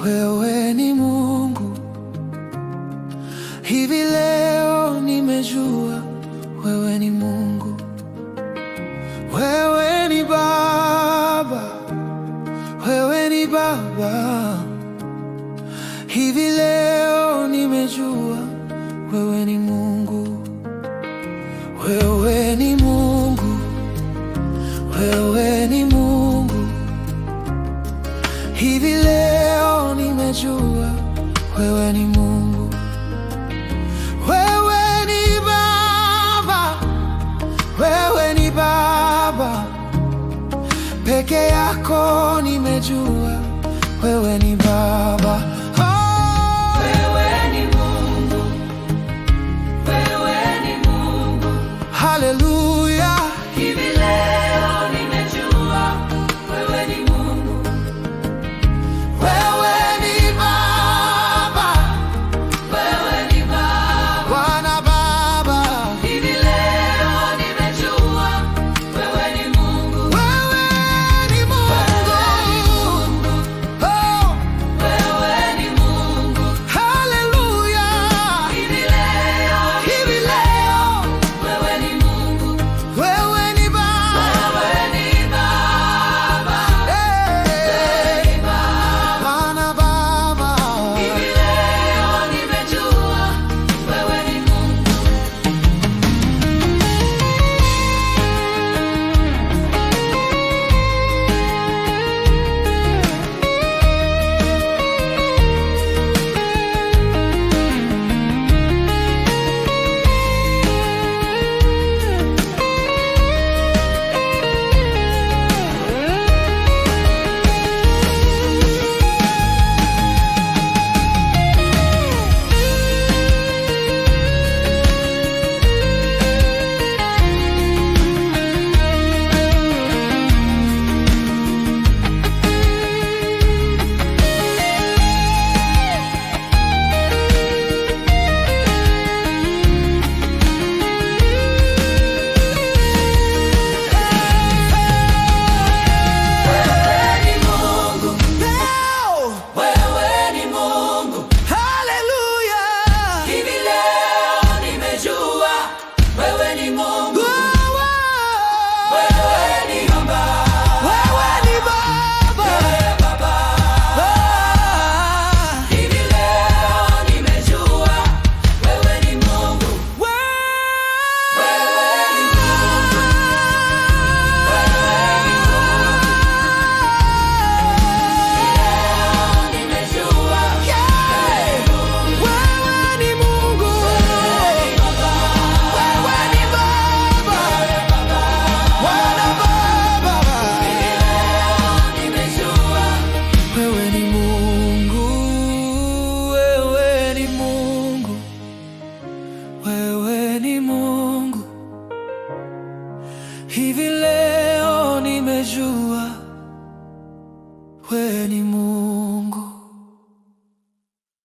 wewe ni Mungu. Hivi leo nimejua wewe ni Mungu. Wewe ni Baba, wewe ni Baba. Hivi leo nimejua wewe ni Mungu. Wewe ni Mungu, wewe ni Mungu. Hivi leo nimejua wewe ni Mungu. Wewe ni Baba, wewe ni Baba. Peke yako nimejua wewe ni Baba.